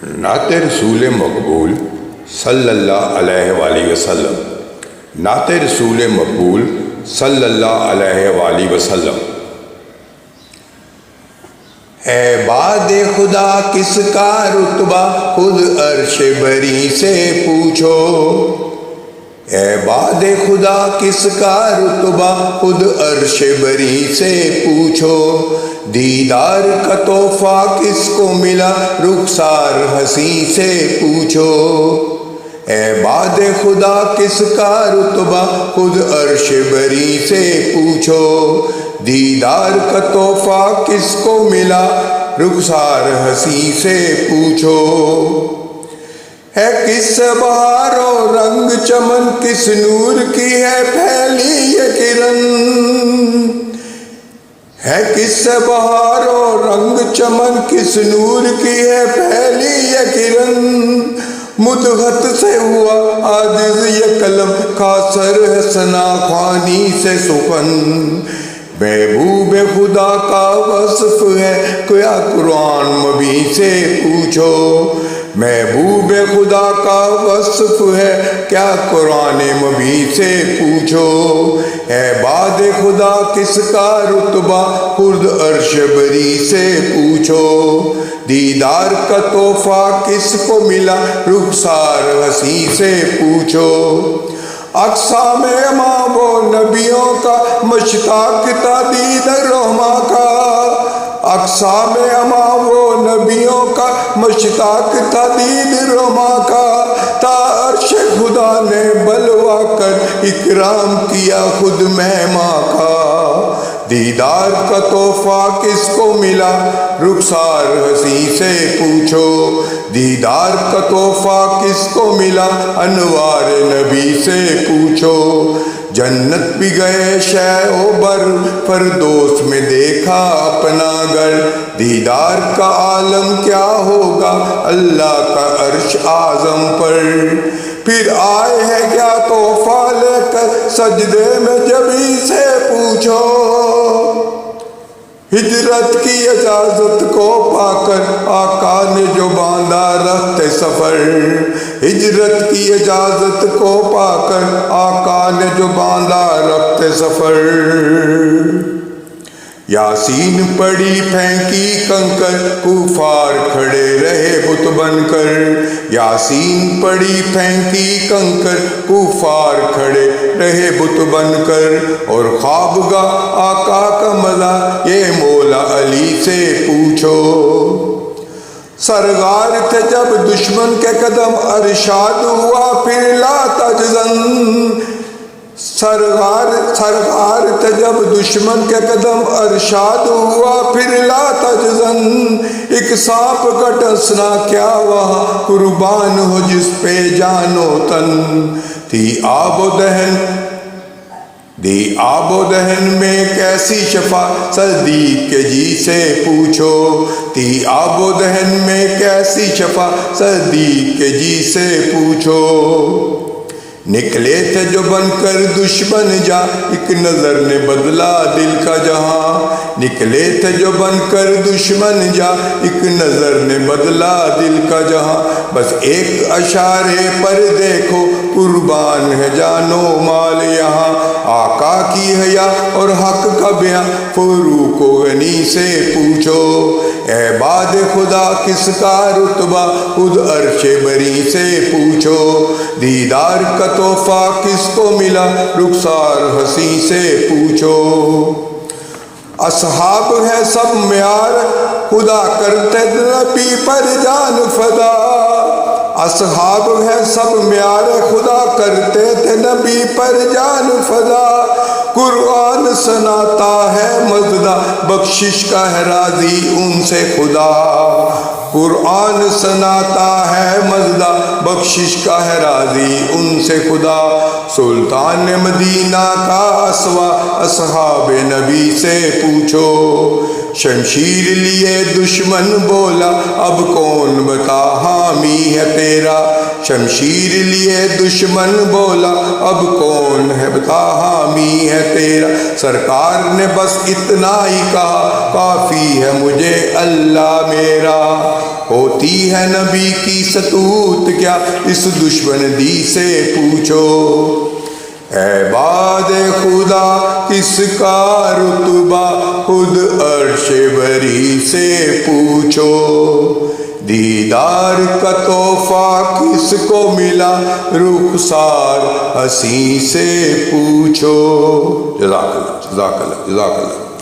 نعت رسول مقبول صلی اللہ علیہ وآلہ وسلم۔ نعت رسول مقبول صلی اللہ علیہ وآلہ وسلم۔ اے باد خدا کس کا رتبہ خود عرش بری سے پوچھو، اے باد خدا کس کا رتبہ خود عرش بری سے پوچھو، دیدار کا تحفہ کس کو ملا رخسار حسین سے پوچھو، اے باد خدا کس کا رتبہ خود عرش بری سے پوچھو، دیدار کا تحفہ کس کو ملا رخسار حسین سے پوچھو، ہے کس بہار و رنگ چمن کس نور کی ہے پھیلی یہ کرن، ہے کس بہار و رنگ چمن کس نور کی ہے پھیلی یہ کرن، مدغت سے ہوا عاجز یہ قلم خاصر ہے ثنا خوانی سے سخن، محبوب خدا کا وصف ہے کیا قرآن مبین سے پوچھو، محبوب خدا کا وصف ہے کیا قرآن مبین سے پوچھو، اے باد خدا کس کا رتبہ خود عرش بری سے پوچھو، دیدار کا تحفہ کس کو ملا رخسار حسین سے پوچھو، اقسام امام و نبیوں کا مشتاق تھا دید رحماں کا، اقسام امام و نبیوں کا مشتاق تھا دید رحماں کا، تا عرش خدا نے بلوا کر اکرام کیا خود مہماں کا، دیدار کا تحفہ کس کو ملا رخسار حسین سے پوچھو، دیدار کا تحفہ کس کو ملا انوار نبی سے پوچھو، جنت بھی گئے شہ و بر فردوس میں دیکھا اپنا گھر، دیدار کا عالم کیا ہوگا اللہ کا عرش اعظم پر، پھر آئے ہیں کیا تحفہ لے کر سجدے میں جبھی سے پوچھو، ہجرت کی اجازت کو پا کر آقا نے جو باندھا رخت سفر، ہجرت کی اجازت کو پا کر آقا نے جو باندھا رخت سفر، یاسین پڑی پھینکی کنکر کفار کھڑے رہے بت بن کر، یاسین پڑی پھینکی کنکر کفار کھڑے رہے بت بن کر، اور خوابگاہ آقا کا مزہ یہ مولا علی سے پوچھو، سرگار تھے جب دشمن کے قدم ارشاد ہوا پھر لا تجزن، سرگار تھے جب دشمن کے قدم ارشاد ہوا پھر لا تجزن، ایک سانپ کا ڈسنا کیا وہاں قربان ہو جس پہ جان و تن، تھی آب و دہن میں کیسی شفا صدیق کے جی سے پوچھو، تھی آب و دہن میں کیسی شفا صدیق کے جی سے پوچھو، نکلے تھے جو بن کر دشمن جا ایک نظر نے بدلا دل کا جہاں، نکلے تھے جو بن کر دشمن جا ایک نظر نے بدلا دل کا جہاں، بس ایک اشارے پر دیکھو قربان ہے جان و مال یہاں، آقا کی حیا اور حق کا بیاں فروق و غنی سے پوچھو، اے باد خدا کس کا رتبہ خود عرش بری سے پوچھو، دیدار کا تحفہ کس کو ملا رخسار حسین سے پوچھو، اصحاب ہے سب معیار خدا کرتے نبی پر جان فدا، اصحاب ہے سب معیار خدا کرتے تھے نبی پر جان فدا، قرآن سناتا ہے مزدہ بخشش کا ہے راضی ان سے خدا، قرآن سناتا ہے مزدہ بخشش کا ہے راضی ان سے خدا، سلطان مدینہ کا اسوا اصحاب نبی سے پوچھو، شمشیر لیے دشمن بولا اب کون بتا حامی ہے تیرا، شمشیر لیے دشمن بولا اب کون ہے بتا حامی ہے تیرا، سرکار نے بس اتنا ہی کہا کافی ہے مجھے اللہ میرا، ہوتی ہے نبی کی ستوت کیا اس دشمن دی سے پوچھو، عباد خدا کس کا رتبہ خود عرش بری سے پوچھو، دیدار کا تحفہ کس کو ملا رخسار حسین سے پوچھو۔ جزاک اللہ، جزاک اللہ، جزاک اللہ۔